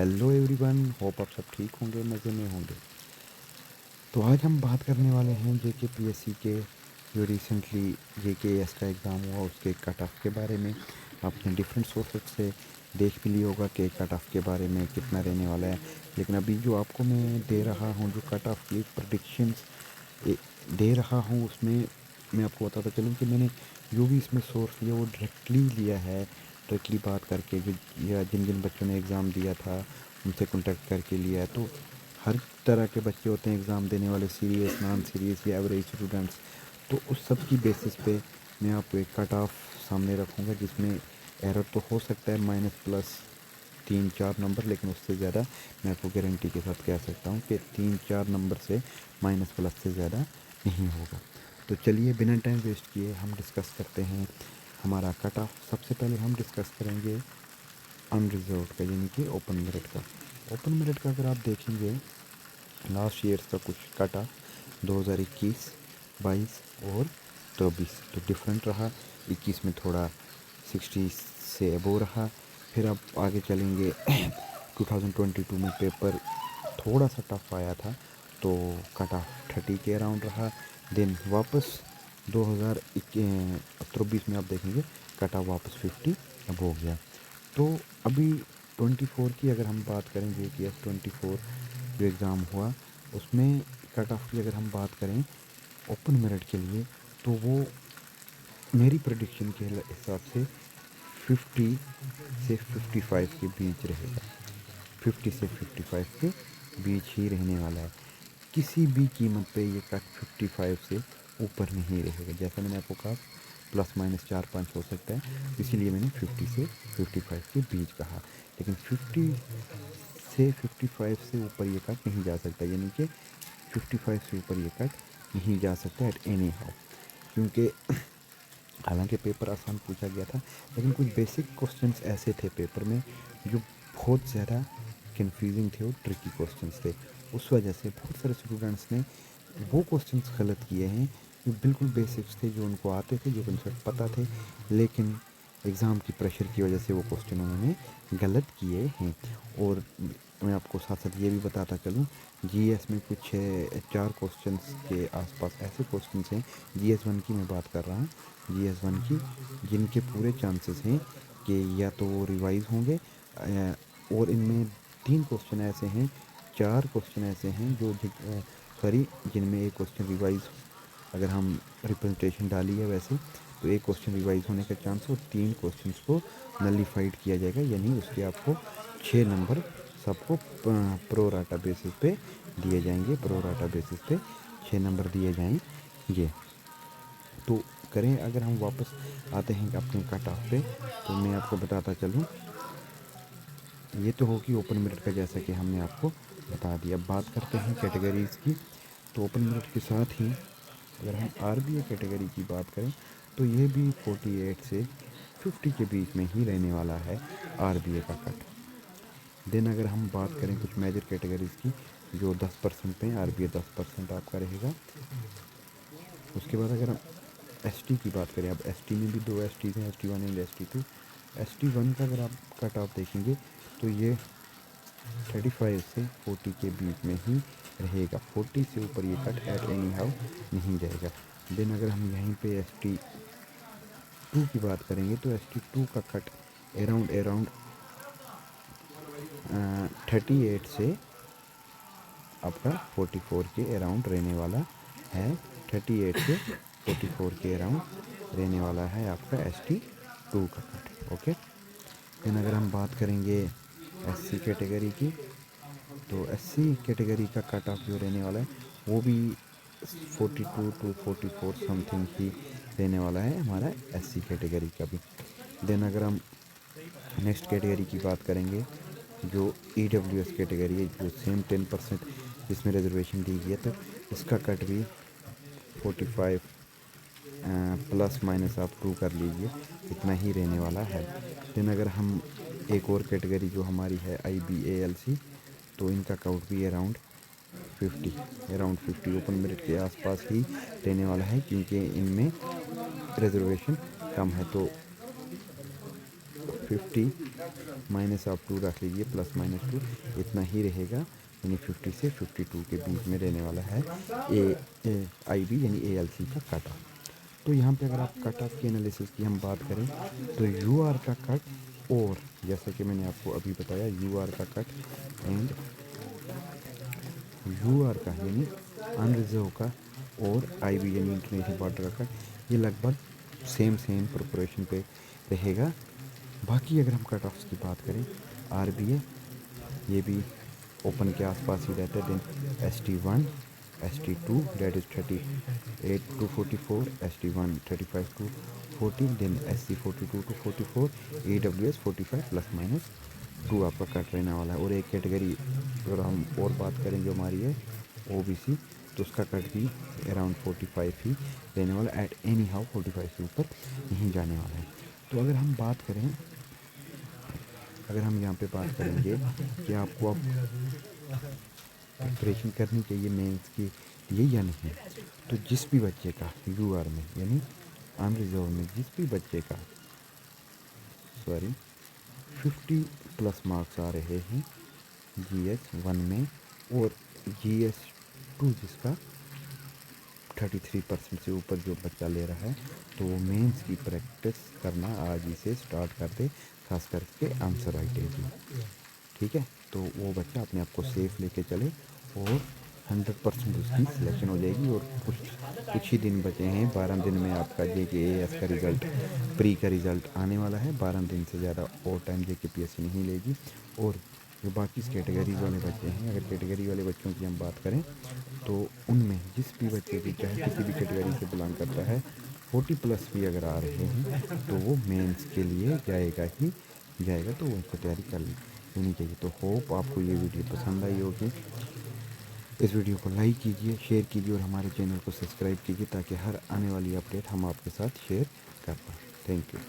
Hello everyone, hope आप सब ठीक होंगे, मज़े में होंगे। तो आज हम बात करने वाले हैं जेके पीएससी के जो रिसेंटली जेके एस का एग्ज़ाम हुआ उसके कट ऑफ के बारे में। आपने डिफरेंट सोर्सेज से देख भी लिया होगा कि कट ऑफ के बारे में कितना रहने वाला है। लेकिन अभी जो आपको मैं दे रहा हूँ, जो कट ऑफ की प्रडिक्शंस दे रहा हूँ, उसमें मैं आपको बताता चलूँ कि मैंने जो भी इसमें सोर्स लिया वो डायरेक्टली लिया है, डायरेक्टली बात करके जो या जिन जिन बच्चों ने एग्ज़ाम दिया था उनसे कॉन्टेक्ट करके लिया है। तो हर तरह के बच्चे होते हैं एग्ज़ाम देने वाले, सीरियस, नॉन सीरियस या एवरेज स्टूडेंट्स। तो उस सब की बेसिस पे मैं आपको एक कट ऑफ सामने रखूँगा जिसमें एरर तो हो सकता है माइनस प्लस 3-4 नंबर, लेकिन उससे ज़्यादा मैं आपको गारंटी के साथ कह सकता हूँ कि 3-4 नंबर से माइनस प्लस से ज़्यादा नहीं होगा। तो चलिए बिना टाइम वेस्ट किए हम डिस्कस करते हैं हमारा कट ऑफ। सबसे पहले हम डिस्कस करेंगे अनरिजर्व्ड का, यानी कि ओपन मेरिट का। ओपन मेरिट का अगर आप देखेंगे लास्ट ईयर्स का कुछ कट ऑफ 2021, 22 और 24 तो डिफरेंट रहा। 21 में थोड़ा 60 से अबो रहा। फिर अब आगे चलेंगे 2022 में पेपर थोड़ा सा टफ आया था तो कट ऑफ 30 के अराउंड रहा। देन वापस 2023 में आप देखेंगे कट ऑफ वापस 50 अब हो गया। तो अभी 24 की अगर हम बात करें, JKS 24 जो एग्ज़ाम हुआ उसमें कट ऑफ की अगर हम बात करें ओपन मेरिट के लिए, तो वो मेरी प्रेडिक्शन के हिसाब से 50 से 55 के बीच रहेगा। 50 से 55 के बीच ही रहने वाला है। किसी भी कीमत पे ये कट 55 से ऊपर नहीं रहेगा। जैसा मैंने आपको कहा प्लस माइनस 4-5 हो सकता है, इसीलिए मैंने 50 से 55 के बीच कहा। लेकिन 50 से 55 से ऊपर ये कट नहीं जा सकता, यानी कि 55 से ऊपर ये कट नहीं जा सकता एट एनी हाउ, क्योंकि हालांकि पेपर आसान पूछा गया था लेकिन कुछ बेसिक क्वेश्चंस ऐसे थे पेपर में जो बहुत ज़्यादा कंफ्यूजिंग थे और ट्रिकी क्वेश्चंस थे। उस वजह से बहुत सारे स्टूडेंट्स ने वो क्वेश्चंस गलत किए हैं जो बिल्कुल बेसिक्स थे, जो उनको आते थे, जो कंसेप्ट पता थे, लेकिन एग्ज़ाम की प्रेशर की वजह से वो क्वेश्चन उन्होंने गलत किए हैं। और मैं आपको साथ साथ ये भी बताता चलूँ, जीएस में कुछ 4 क्वेश्चंस के आसपास ऐसे क्वेश्चंस हैं, जीएस 1 की मैं बात कर रहा हूँ, जीएस 1 की, जिनके पूरे चांसेस हैं कि या तो वो रिवाइज़ होंगे, और इनमें 3 क्वेश्चन ऐसे हैं, 4 क्वेश्चन ऐसे हैं जो सॉरी जिनमें एक क्वेश्चन रिवाइज़, अगर हम रिप्रेजेंटेशन डाली है वैसे तो एक क्वेश्चन रिवाइज होने का चांस और 3 क्वेश्चंस को नलीफाइड किया जाएगा, यानी उसके आपको 6 नंबर सबको प्रो राटा बेसिस पे दिए जाएंगे। प्रो राटा बेसिस पे 6 नंबर दिए जाएंगे। तो करें अगर हम वापस आते हैं अपने कट ऑफ पे, तो मैं आपको बताता चलूँ, ये तो होगी ओपन मेरिट का जैसा कि हमने आपको बता दिया। अब बात करते हैं कैटेगरीज़ की। तो ओपन मेरिट के साथ ही अगर हम आरबीए कैटेगरी की बात करें तो ये भी 48 से 50 के बीच में ही रहने वाला है आरबीए का कट। देन अगर हम बात करें कुछ मेजर कैटेगरीज़ की जो 10% पे आरबीए 10% आपका रहेगा। उसके बाद अगर हम एसटी की बात करें, अब एसटी में भी 2 एसटी हैं, ST1 एंड ST2। ST1 का अगर आप कट ऑफ देखेंगे तो ये 35 से 40 के बीच में ही रहेगा। 40 से ऊपर ये कट एट एनी हाउ नहीं जाएगा। देन अगर हम यहीं पे ST2 की बात करेंगे तो ST2 का कट अराउंड 38 से आपका 44 के अराउंड रहने वाला है। 38 से 44 के अराउंड रहने वाला है आपका ST2 का कट। ओके, देन अगर हम बात करेंगे SC कैटेगरी की, तो SC कैटेगरी का कट ऑफ जो रहने वाला है वो भी 42 टू 44 समथिंग ही रहने वाला है हमारा SC कैटेगरी का भी। देन अगर हम नेक्स्ट कैटेगरी की बात करेंगे जो EWS कैटेगरी है, जो सेम 10% जिसमें रिजर्वेशन दी गई है, तो इसका कट भी 45 प्लस माइनस आप 2 कर लीजिए, इतना ही रहने वाला है। देन अगर हम एक और कैटेगरी जो हमारी है IBALC, तो इनका काउंट भी अराउंड 50 ओपन मेरिट के आसपास ही रहने वाला है, क्योंकि इनमें रिजर्वेशन कम है। तो 50 माइनस आप 2 रख लीजिए, प्लस माइनस 2 इतना ही रहेगा, यानी 50 से 52 के बीच में रहने वाला है आई बी यानी ALC का कट ऑफ। तो यहाँ पे अगर आप कट ऑफ की एनालिसिस की हम बात करें तो यू आर का कट और जैसे कि मैंने आपको अभी बताया यू आर का कट एंड यू आर का यानी अनरिजर्व का और आई बी यानी इंटरनेशनल वाटर का कट, ये लगभग सेम प्रोपोर्शन पे रहेगा। बाकी अगर हम कट ऑफ्स की बात करें आर बी ए ये भी ओपन के आसपास ही रहता है। Then ST1 ST2 date is 38 to 44, ST1 35 to 40, then SC 42 to 44, AWS 45 plus minus 2 आपका कट रहने वाला है। और एक कैटेगरी अगर हम और बात करें जो हमारी है OBC, तो उसका कट भी अराउंड 45 ही रहने वाला, एट एनी हाउ 45 से ऊपर नहीं जाने वाला है। तो अगर हम बात करें, अगर हम यहाँ पे बात करेंगे कि आपको अब प्रिपरेशन करनी चाहिए मेंस के लिए या नहीं, तो जिस भी बच्चे का यूआर में यानी अनरिजर्व में जिस भी बच्चे का 50 प्लस मार्क्स आ रहे हैं GS1 में और GS2 जिसका 33% से ऊपर जो बच्चा ले रहा है, तो वो मेंस की प्रैक्टिस करना आज ही से स्टार्ट कर दे, खास करके आंसर राइटिंग की। ठीक है, तो वो बच्चा अपने आप को सेफ लेके चले और 100% उसकी सिलेक्शन हो जाएगी। और कुछ ही दिन बचे हैं, 12 दिन में आपका JKAS का रिज़ल्ट, प्री का रिज़ल्ट आने वाला है। 12 दिन से ज़्यादा और टाइम JKPSC नहीं लेगी। और जो बाकी कैटेगरीज वाले बच्चे हैं, अगर कैटेगरी वाले बच्चों की हम बात करें तो उनमें जिस भी बच्चे की चाहे किसी भी कैटेगरी से बिलोंग करता है 40 प्लस भी अगर आ रहे हैं तो वो मेंस के लिए जाएगा ही जाएगा, तो उनको तैयारी कर लेनी चाहिए। तो होप आपको ये वीडियो पसंद आई होगी। इस वीडियो को लाइक कीजिए, शेयर कीजिए और हमारे चैनल को सब्सक्राइब कीजिए ताकि हर आने वाली अपडेट हम आपके साथ शेयर कर पाएँ। Thank you.